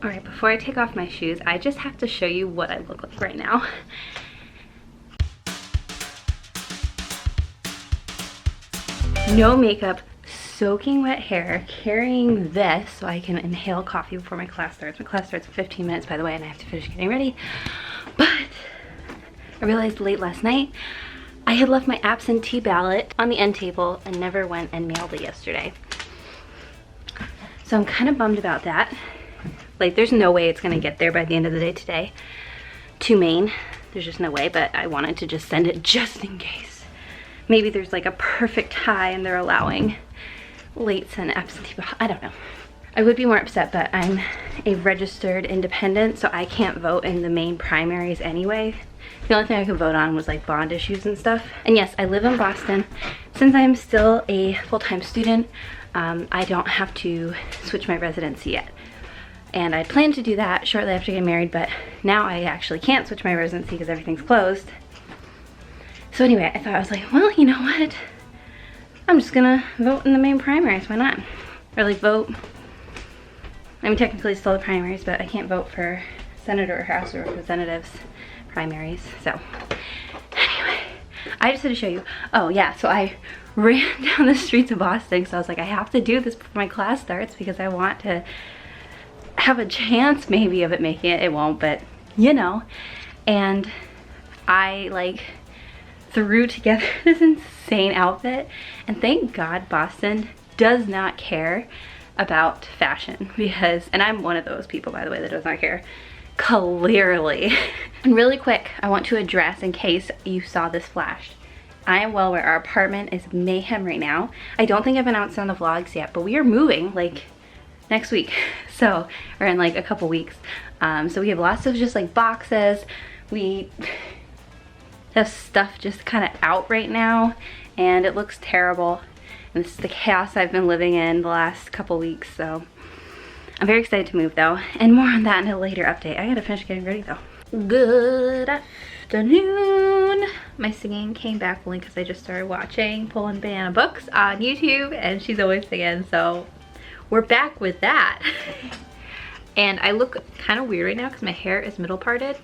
All right, before I take off my shoes, I just have to show you what I look like right now. No makeup, soaking wet hair, carrying this so I can inhale coffee before my class starts. My class starts in 15 minutes, by the way, and I have to finish getting ready. But I realized late last night I had left my absentee ballot on the end table and never went and mailed it yesterday. So I'm kind of bummed about that. Like, there's no way it's gonna get there by the end of the day today to Maine. There's just no way, but I wanted to just send it just in case. Maybe there's like a perfect tie and they're allowing late send absentee ballot. I don't know. I would be more upset, but I'm a registered independent, so I can't vote in the Maine primaries anyway. The only thing I could vote on was like bond issues and stuff. And yes, I live in Boston. Since I'm still a full-time student, I don't have to switch my residency yet. And I planned to do that shortly after getting married, but now I actually can't switch my residency because everything's closed. So anyway, I was like, well, you know what? I'm just gonna vote in the Maine primaries, why not? Or like vote, I mean technically it's still the primaries, but I can't vote for Senator or House of Representatives primaries, so. Anyway, I just had to show you. Oh yeah, so I ran down the streets of Boston because I was like, I have to do this before my class starts because I want to have a chance maybe of it making it. It won't, but you know. And I like threw together this insane outfit, and thank God Boston does not care about fashion, because, and I'm one of those people, by the way, that does not care, clearly. And really quick, I want to address, in case you saw this flashed, I am well aware our apartment is mayhem right now. I don't think I've announced it on the vlogs yet, but we are moving like next week, so, or in like a couple weeks. So we have lots of just like boxes. We have stuff just kind of out right now, and it looks terrible. And this is the chaos I've been living in the last couple weeks, so I'm very excited to move though. And more on that in a later update. I gotta finish getting ready though. Good afternoon. My singing came back only because I just started watching Poland Banana Books on YouTube, and she's always singing, so we're back with that. And I look kind of weird right now because my hair is middle parted.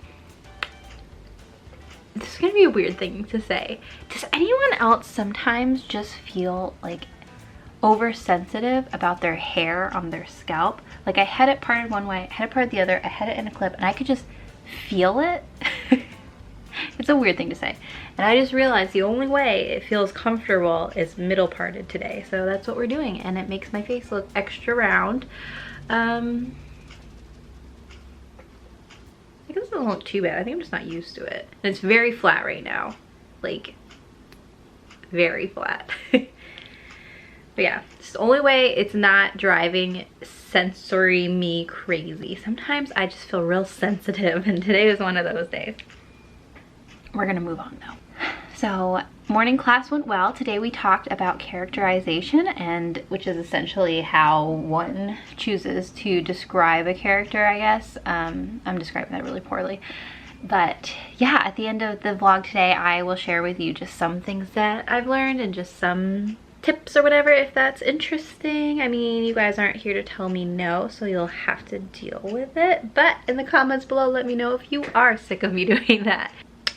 This is gonna be a weird thing to say. Does anyone else sometimes just feel like oversensitive about their hair on their scalp? Like, I had it parted one way, I had it parted the other, I had it in a clip, and I could just feel it. It's a weird thing to say. And I just realized the only way it feels comfortable is middle parted today. So that's what we're doing, and it makes my face look extra round. I guess it doesn't look too bad. I think I'm just not used to it. And it's very flat right now. Like, very flat. But yeah, it's the only way it's not driving sensory me crazy. Sometimes I just feel real sensitive, and today was one of those days. We're gonna move on though. So morning class went well. Today we talked about characterization, and which is essentially how one chooses to describe a character, I guess. I'm describing that really poorly. But yeah, at the end of the vlog today, I will share with you just some things that I've learned and just some tips or whatever, if that's interesting. I mean, you guys aren't here to tell me no, so you'll have to deal with it. But in the comments below, let me know if you are sick of me doing that.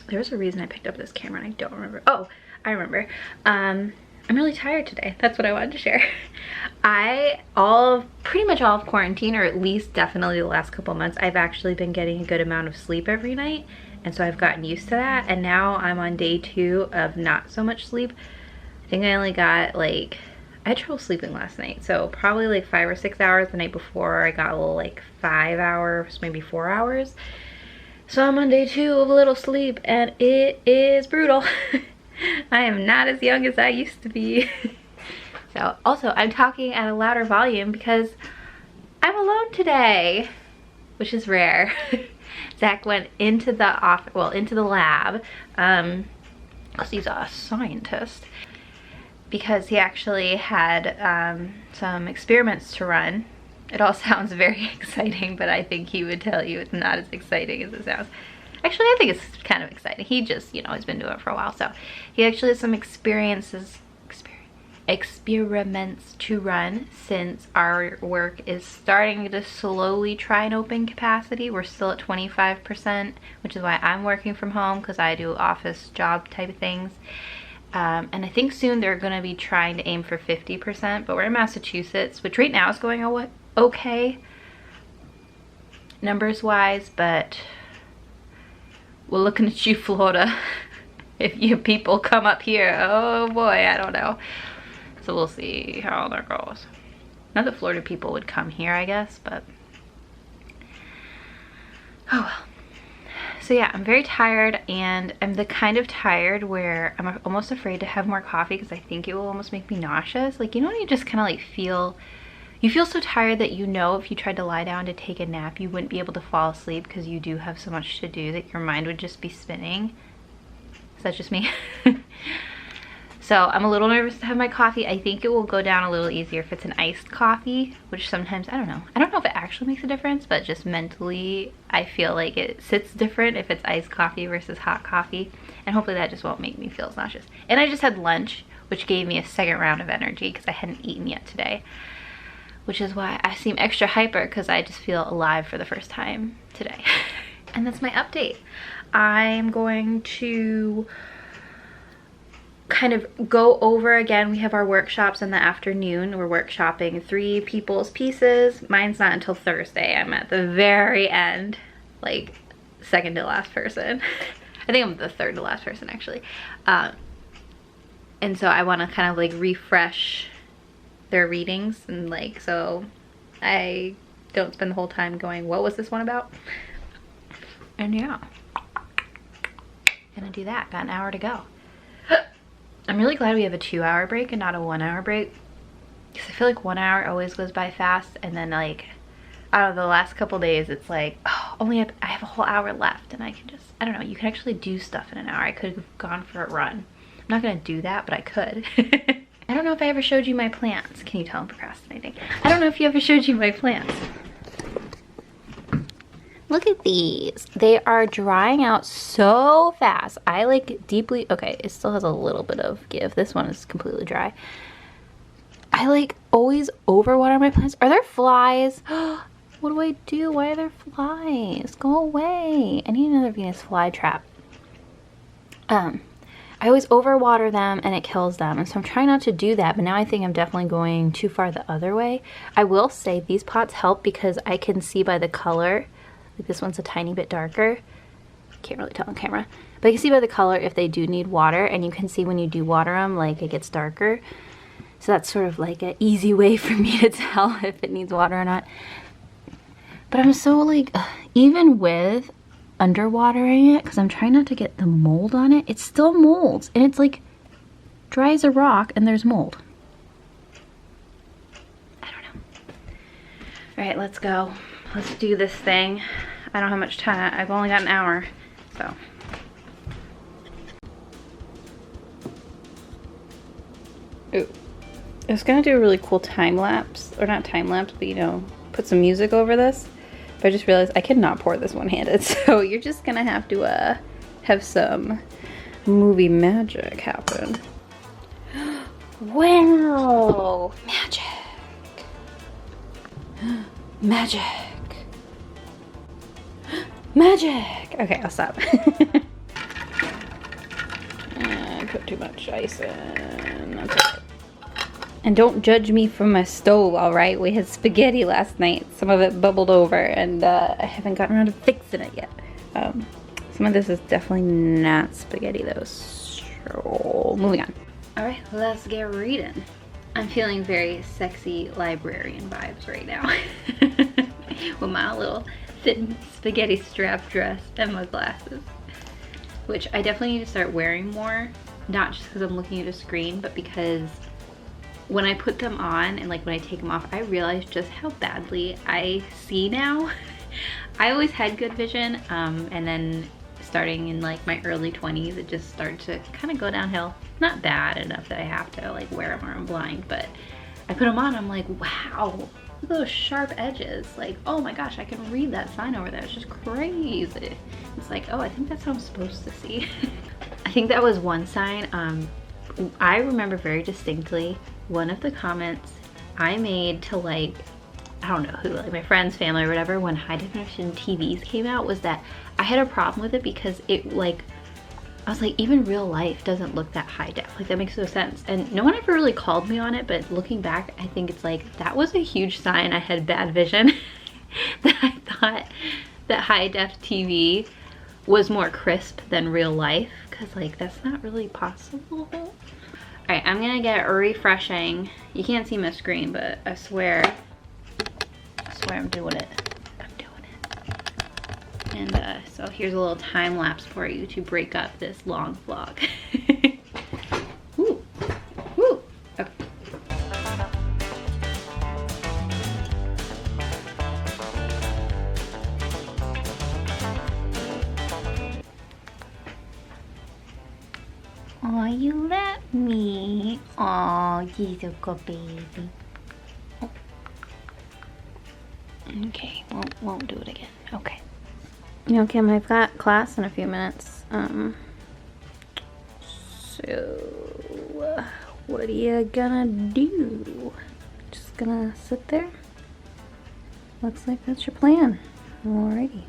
There was a reason I picked up this camera and I don't remember. Oh, I remember. I'm really tired today. That's what I wanted to share. Pretty much all of quarantine, or at least definitely the last couple months, I've actually been getting a good amount of sleep every night. And so I've gotten used to that. And now I'm on day 2 of not so much sleep. I think I only got like, I had trouble sleeping last night. So probably like 5 or 6 hours. The night before I got a little like 5 hours, maybe 4 hours. So I'm on day 2 of little sleep, and it is brutal. I am not as young as I used to be. So also, I'm talking at a louder volume because I'm alone today, which is rare. Zach went into the office, well, into the lab, because he's a scientist, because he actually had some experiments to run. It all sounds very exciting, but I think he would tell you it's not as exciting as it sounds. Actually, I think it's kind of exciting. He just, you know, has been doing it for a while. So he actually has some experiments to run since our work is starting to slowly try and open capacity. We're still at 25%, which is why I'm working from home, because I do office job type of things. And I think soon they're going to be trying to aim for 50%, but we're in Massachusetts, which right now is going okay numbers wise, but we're looking at you, Florida. If you people come up here, oh boy, I don't know. So we'll see how that goes. Not that Florida people would come here, I guess, but oh well. So yeah, I'm very tired, and I'm the kind of tired where I'm almost afraid to have more coffee because I think it will almost make me nauseous. Like, you know when you just kind of like you feel so tired that you know if you tried to lie down to take a nap, you wouldn't be able to fall asleep because you do have so much to do that your mind would just be spinning. Is that just me? So I'm a little nervous to have my coffee. I think it will go down a little easier if it's an iced coffee, which sometimes, I don't know if it actually makes a difference, but just mentally I feel like it sits different if it's iced coffee versus hot coffee, and hopefully that just won't make me feel as nauseous. And I just had lunch, which gave me a second round of energy because I hadn't eaten yet today, which is why I seem extra hyper, because I just feel alive for the first time today. And that's my update. I'm going to kind of go over again. We have our workshops in the afternoon. We're workshopping 3 people's pieces. Mine's not until Thursday. I'm at the very end, like second to last person. I think I'm the third to last person actually. And so I want to kind of like refresh their readings, and like, so I don't spend the whole time going, what was this one about? And yeah, gonna do that. Got an hour to go. I'm really glad we have a 2-hour break and not a 1-hour break, because I feel like 1 hour always goes by fast, and then like, I don't know, the last couple days it's like, oh, I have a whole hour left, and I can just, I don't know, you can actually do stuff in an hour. I could have gone for a run. I'm not gonna do that, but I could. I don't know if I ever showed you my plants. Can you tell I'm procrastinating? I don't know if you ever showed you my plants. Look at these. They are drying out so fast. I like deeply, okay, it still has a little bit of give. This one is completely dry. I like always overwater my plants. Are there flies? What do I do? Why are there flies? Go away. I need another Venus flytrap. I always overwater them and it kills them, and so I'm trying not to do that, but now I think I'm definitely going too far the other way. I will say these pots help because I can see by the color. Like this one's a tiny bit darker. Can't really tell on camera, but you can see by the color if they do need water, and you can see when you do water them, like it gets darker. So that's sort of like an easy way for me to tell if it needs water or not. But I'm so like, even with underwatering it, because I'm trying not to get the mold on it, it still molds, and it's like dry as a rock and there's mold. I don't know. All right, let's go. Let's do this thing. I don't have much time. I've only got an hour, so. Ooh. I was gonna do a really cool time lapse, or not time lapse, but you know, put some music over this. But I just realized I cannot pour this one-handed, so you're just gonna have to have some movie magic happen. Wow! Magic! Magic! Magic! Okay, I'll stop. I put too much ice in. That's okay. And don't judge me for my stove, alright? We had spaghetti last night. Some of it bubbled over, and I haven't gotten around to fixing it yet. Some of this is definitely not spaghetti though, so moving on. Alright, let's get reading. I'm feeling very sexy librarian vibes right now. With my little thin spaghetti strap dress and my glasses. Which I definitely need to start wearing more. Not just because I'm looking at a screen, but because when I put them on and like when I take them off, I realize just how badly I see now. I always had good vision, and then starting in like my early 20s, it just started to kind of go downhill. Not bad enough that I have to like wear them or I'm blind, but I put them on, I'm like, wow, look at those sharp edges. Like, oh my gosh, I can read that sign over there. It's just crazy. It's like, oh, I think that's how I'm supposed to see. I think that was one sign. I remember very distinctly one of the comments I made to like, I don't know who, like my friend's family or whatever, when high definition TVs came out, was that I had a problem with it because it like, I was like, even real life doesn't look that high def. Like that makes no sense. And no one ever really called me on it, but looking back, I think it's like, that was a huge sign I had bad vision. That I thought that high def TV was more crisp than real life, because like that's not really possible. All right, I'm gonna get refreshing. You can't see my screen, but I swear I'm doing it. I'm doing it. And so here's a little time lapse for you to break up this long vlog. Woo, woo. Okay. Oh, you let me. Oh, he's a good baby. Oh. Okay, won't do it again. Okay. You know, Kim, I've got class in a few minutes. So what are you gonna do? Just gonna sit there? Looks like that's your plan. Alrighty.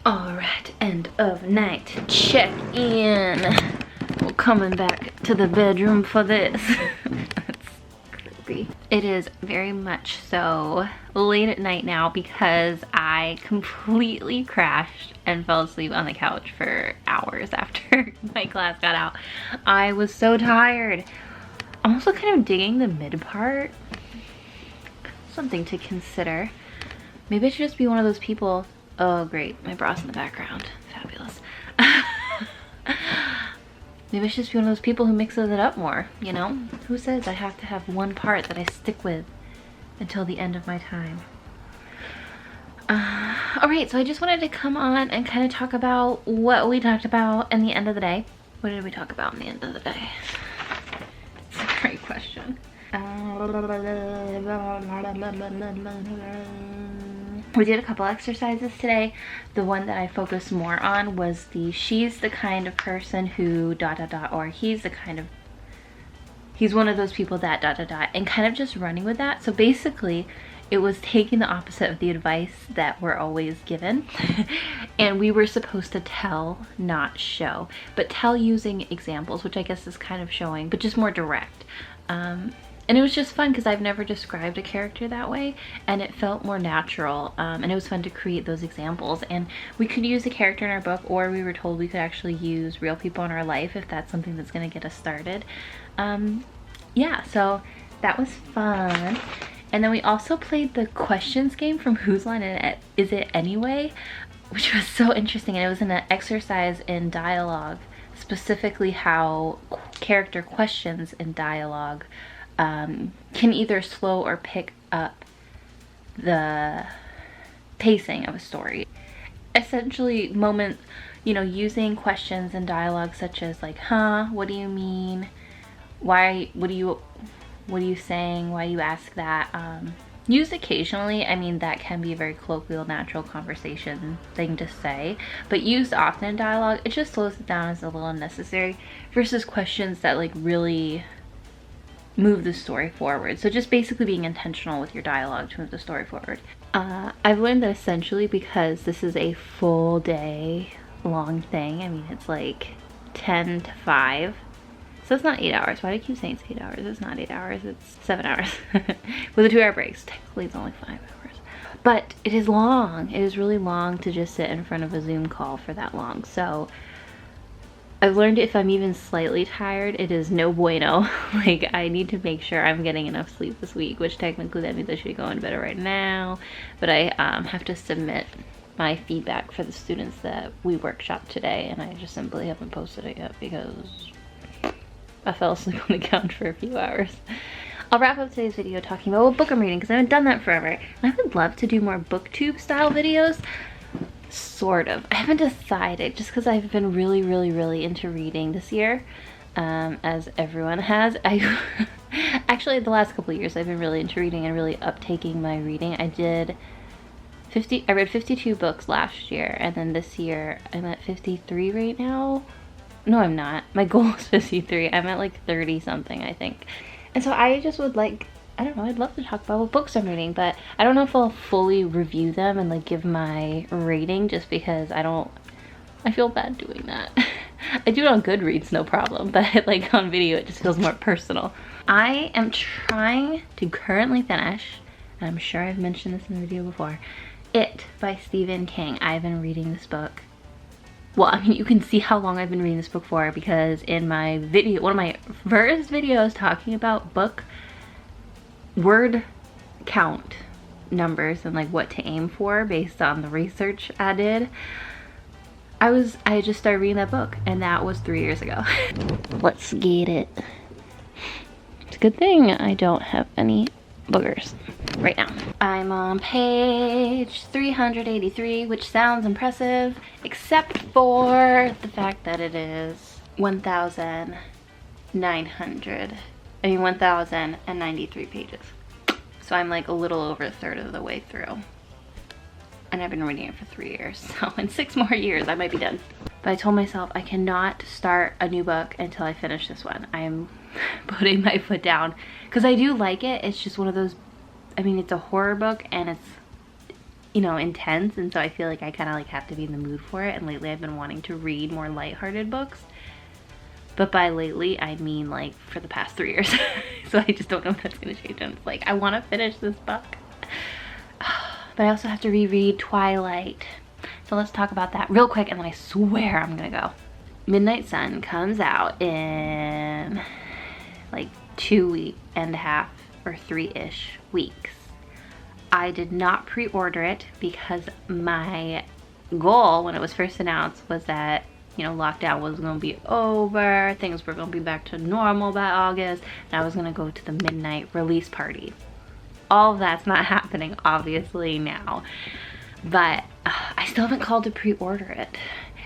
Alright, end of night check in. We're coming back to the bedroom for this. That's creepy. It is very much so late at night now because I completely crashed and fell asleep on the couch for hours after my class got out. I was so tired. I'm also kind of digging the mid part. Something to consider. Maybe I should just be one of those people. Oh great, my bra's in the background. Fabulous. Maybe I should just be one of those people who mixes it up more, you know? Who says I have to have one part that I stick with until the end of my time? Alright, so I just wanted to come on and kind of talk about what we talked about in the end of the day. What did we talk about in the end of the day? It's a great question. We did a couple exercises today. The one that I focused more on was the she's the kind of person who ... or he's one of those people that ... and kind of just running with that. So basically it was taking the opposite of the advice that we're always given. And we were supposed to tell, not show, but tell using examples, which I guess is kind of showing, but just more direct. And it was just fun because I've never described a character that way, and it felt more natural, and it was fun to create those examples. And we could use a character in our book, or we were told we could actually use real people in our life if that's something that's going to get us started. Yeah, so that was fun. And then we also played the questions game from Whose Line Is It Anyway, which was so interesting. And it was an exercise in dialogue, specifically how character questions in dialogue can either slow or pick up the pacing of a story. Essentially moments, you know, using questions in dialogue such as like, huh, what do you mean? Why, what are you saying? Why you ask that? Used occasionally, I mean, that can be a very colloquial, natural conversation thing to say, but used often in dialogue, it just slows it down as a little unnecessary versus questions that like really move the story forward. So just basically being intentional with your dialogue to move the story forward. I've learned that essentially because this is a full day long thing, I mean it's like 10 to 5, so it's not 8 hours. Why do I keep saying it's 8 hours? It's not 8 hours, it's 7 hours. With the 2 hour breaks, technically it's only 5 hours. But it is long. It is really long to just sit in front of a Zoom call for that long. So I've learned if I'm even slightly tired, it is no bueno. Like, I need to make sure I'm getting enough sleep this week, which technically that means I should go in bed right now. But I have to submit my feedback for the students that we workshopped today, and I just simply haven't posted it yet because I fell asleep on the couch for a few hours. I'll wrap up today's video talking about what book I'm reading because I haven't done that forever. And I would love to do more booktube style videos. Sort of. I haven't decided just because I've been really into reading this year, as everyone has. I actually the last couple of years I've been really into reading and really uptaking my reading. I read 52 books last year, and then this year I'm at 53 right now. No, I'm not. My goal is 53. I'm at like 30 something, I think. And so I just would like, I don't know, I'd love to talk about what books I'm reading, but I don't know if I'll fully review them and like give my rating, just because I feel bad doing that. I do it on Goodreads, no problem, but like on video it just feels more personal. I am trying to currently finish, and I'm sure I've mentioned this in the video before, It by Stephen King. I've been reading this book. Well, I mean, you can see how long I've been reading this book for, because in my video, one of my first videos talking about book word count numbers and like what to aim for based on the research I did, I just started reading that book, and that was 3 years ago. Let's get it. It's a good thing I don't have any boogers right now. I'm on page 383, which sounds impressive, except for the fact that it is 1,093 pages. So I'm like a little over a third of the way through. And I've been reading it for 3 years, so in 6 more years I might be done. But I told myself I cannot start a new book until I finish this one. I am putting my foot down, because I do like it. It's just one of those, I mean, it's a horror book and it's, you know, intense, and so I feel like I kind of like have to be in the mood for it. And lately I've been wanting to read more lighthearted books. But by lately, I mean like for the past 3 years. So I just don't know if that's gonna change. And it's like, I wanna finish this book. But I also have to reread Twilight. So let's talk about that real quick, and then I swear I'm gonna go. Midnight Sun comes out in like 2.5 or 3-ish weeks. I did not pre-order it because my goal when it was first announced was that, you know, lockdown was gonna be over, things were gonna be back to normal by August, and I was gonna go to the midnight release party. All of that's not happening, obviously, now. But I still haven't called to pre-order it.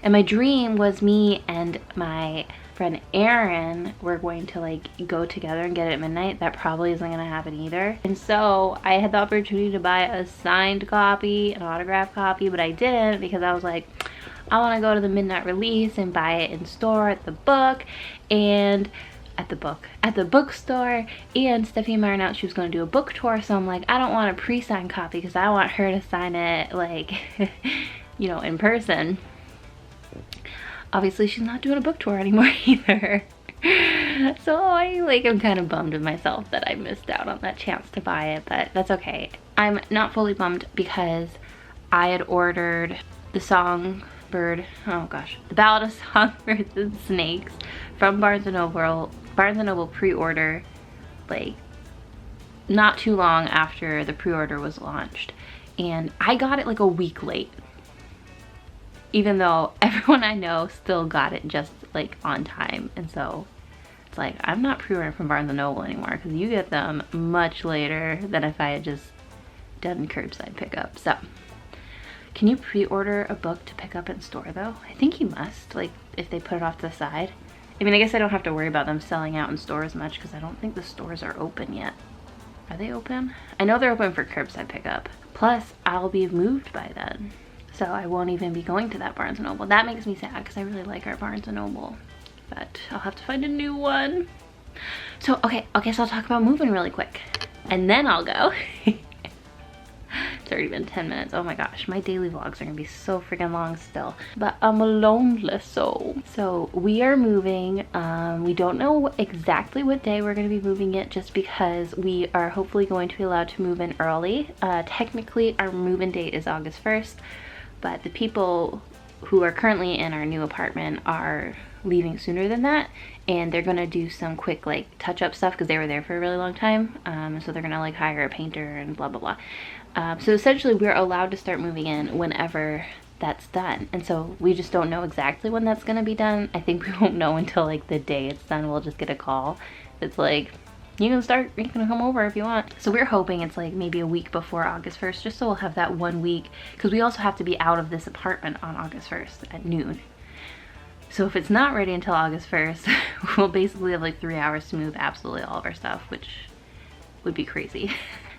And my dream was me and my friend Erin were going to like go together and get it at midnight. That probably isn't gonna happen either. And so I had the opportunity to buy a signed copy, an autographed copy, but I didn't, because I was like, I wanna go to the midnight release and buy it in store at the book, and at the bookstore, and Stephanie Meyer announced she was going to do a book tour, so I'm like, I don't want a pre-signed copy because I want her to sign it like you know, in person. Obviously she's not doing a book tour anymore either. So I'm kind of bummed with myself that I missed out on that chance to buy it, but that's okay. I'm not fully bummed because I had ordered the The Ballad of Songbirds and Snakes from Barnes & Noble pre-order, like not too long after the pre-order was launched, and I got it like a week late, even though everyone I know still got it just like on time. And so it's like, I'm not pre-ordering from Barnes & Noble anymore, because you get them much later than if I had just done curbside pickup. So can you pre-order a book to pick up in store though? I think you must, like if they put it off to the side. I mean, I guess I don't have to worry about them selling out in stores much, because I don't think the stores are open yet. Are they open? I know they're open for curbside pickup. Plus, I'll be moved by then, so I won't even be going to that Barnes & Noble. That makes me sad, because I really like our Barnes & Noble, but I'll have to find a new one. So, okay, I guess I'll talk about moving really quick, and then I'll go. It's already been 10 minutes. Oh my gosh, my daily vlogs are gonna be so freaking long still. But I'm a lonely soul. So we are moving. We don't know exactly what day we're gonna be moving it, just because we are hopefully going to be allowed to move in early. Technically our move-in date is August 1st, but the people who are currently in our new apartment are leaving sooner than that, and they're gonna do some quick like touch-up stuff because they were there for a really long time. So they're gonna like hire a painter and blah blah blah. So essentially we're allowed to start moving in whenever that's done, and so we just don't know exactly when that's gonna be done. I think we won't know until like the day it's done. We'll just get a call. It's like, you can come over if you want. So we're hoping it's like maybe a week before August 1st, just so we'll have that 1 week, because we also have to be out of this apartment on August 1st at noon. So if it's not ready until August 1st, we'll basically have like 3 hours to move absolutely all of our stuff, which would be crazy.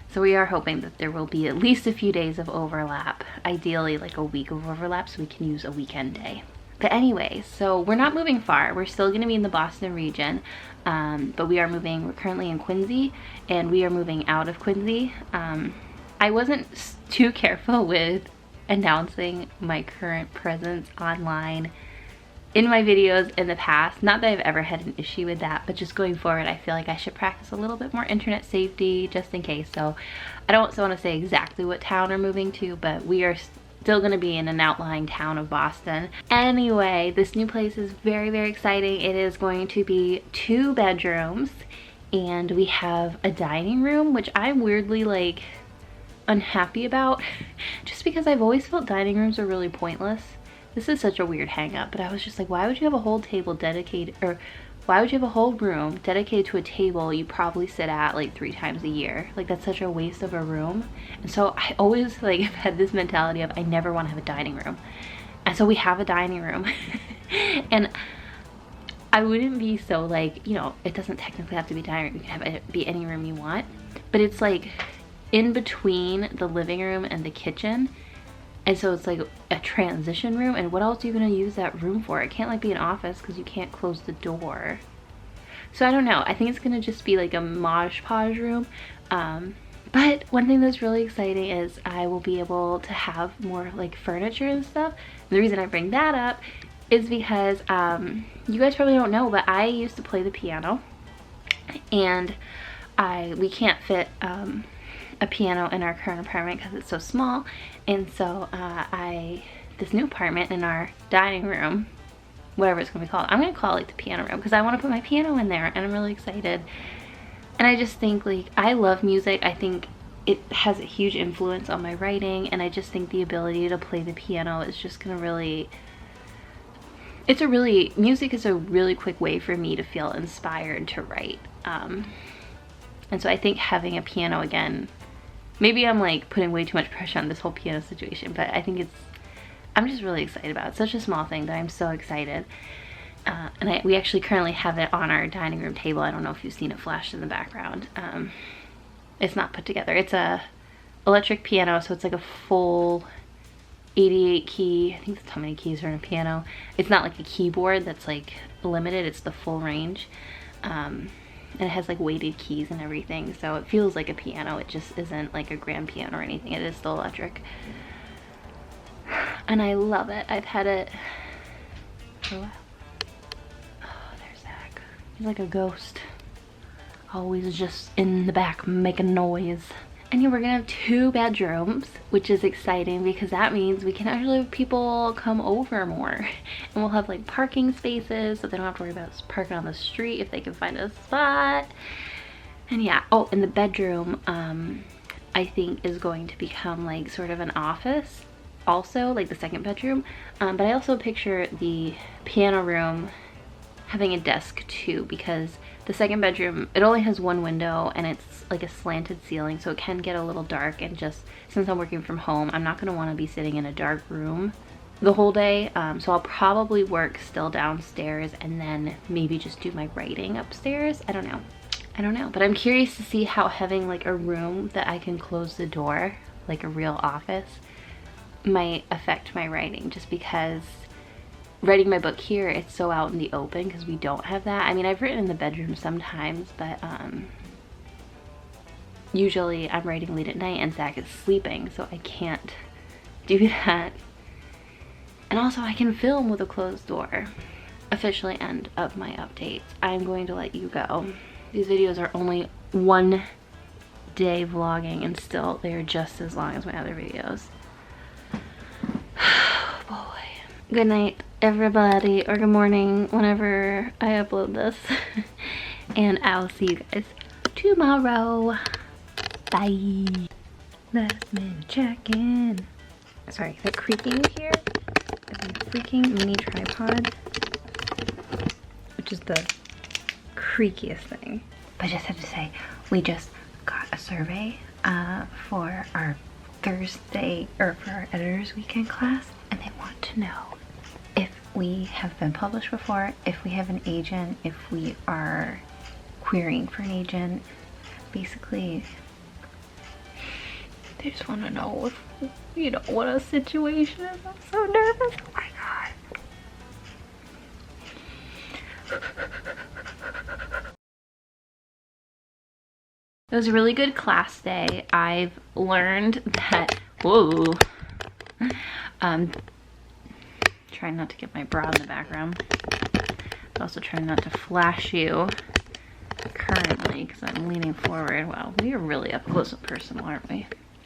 So we are hoping that there will be at least a few days of overlap, ideally like a week of overlap, so we can use a weekend day. But anyway, so we're not moving far. We're still going to be in the Boston region, but we are moving. We're currently in Quincy, and we are moving out of Quincy. I wasn't too careful with announcing my current presence online in my videos in the past. Not that I've ever had an issue with that, but just going forward, I feel like I should practice a little bit more internet safety just in case. So I don't want to say exactly what town we're moving to, but we are still going to be in an outlying town of Boston. Anyway, this new place is very, very exciting. It is going to be 2 bedrooms, and we have a dining room, which I'm weirdly like unhappy about just because I've always felt dining rooms are really pointless. This is such a weird hang up, but I was just like, why would you have a whole table dedicated, or why would you have a whole room dedicated to a table you probably sit at like 3 times a year? Like, that's such a waste of a room. And so I always like have had this mentality of I never want to have a dining room. And so we have a dining room. And I wouldn't be so like, you know, it doesn't technically have to be a dining room. You can have it be any room you want. But it's like in between the living room and the kitchen. And so it's like a transition room, and what else are you gonna use that room for? It can't like be an office because you can't close the door. So I don't know, I think it's gonna just be like a Mod Podge room. But one thing that's really exciting is I will be able to have more like furniture and stuff. And the reason I bring that up is because you guys probably don't know, but I used to play the piano, and we can't fit a piano in our current apartment because it's so small. And so this new apartment in our dining room, whatever it's gonna be called, I'm gonna call it like the piano room because I want to put my piano in there, and I'm really excited. And I just think, like, I love music. I think it has a huge influence on my writing, and I just think the ability to play the piano is just gonna really, music is a really quick way for me to feel inspired to write. And so I think having a piano again, maybe I'm like putting way too much pressure on this whole piano situation, but I think I'm just really excited about it. It's such a small thing, but I'm so excited. And we actually currently have it on our dining room table. I don't know if you've seen it flashed in the background. It's not put together. It's a electric piano, so it's like a full 88 key. I think that's how many keys are in a piano. It's not like a keyboard that's like limited. It's the full range. And it has like weighted keys and everything, so it feels like a piano. It just isn't like a grand piano or anything. It is still electric, and I love it. I've had it for a while. Oh, there's Zach. He's like a ghost, always just in the back making noise. And yeah, we're gonna have 2 bedrooms, which is exciting because that means we can actually have people come over more. And we'll have like parking spaces so they don't have to worry about parking on the street if they can find a spot. And yeah, oh, and the bedroom, I think is going to become like sort of an office also, like the second bedroom. But I also picture the piano room having a desk too, because the second bedroom, it only has 1 window and it's like a slanted ceiling, so it can get a little dark. And just since I'm working from home, I'm not going to want to be sitting in a dark room the whole day. So I'll probably work still downstairs and then maybe just do my writing upstairs. I don't know, but I'm curious to see how having like a room that I can close the door, like a real office, might affect my writing, just because writing my book here, it's so out in the open because we don't have that. I mean, I've written in the bedroom sometimes, but usually I'm writing late at night and Zach is sleeping, so I can't do that. And also I can film with a closed door. Officially end of my updates. I'm going to let you go. These videos are only 1 day vlogging, and still they are just as long as my other videos. Boy. Good night, everybody, or good morning whenever I upload this. And I'll see you guys tomorrow. Bye. Last minute check-in. Sorry, that creaking here is a freaking mini tripod, which is the creakiest thing. But I just have to say, we just got a survey for our Thursday, or for our editor's weekend class, and they want to know if we have been published before, if we have an agent, if we are querying for an agent. Basically, they just want to know if, you know, what a situation is. I'm so nervous. Oh my god. It was a really good class day. I've learned that, whoa, trying not to get my bra in the background. But also trying not to flash you currently because I'm leaning forward. Wow, we are really up close and personal, aren't we?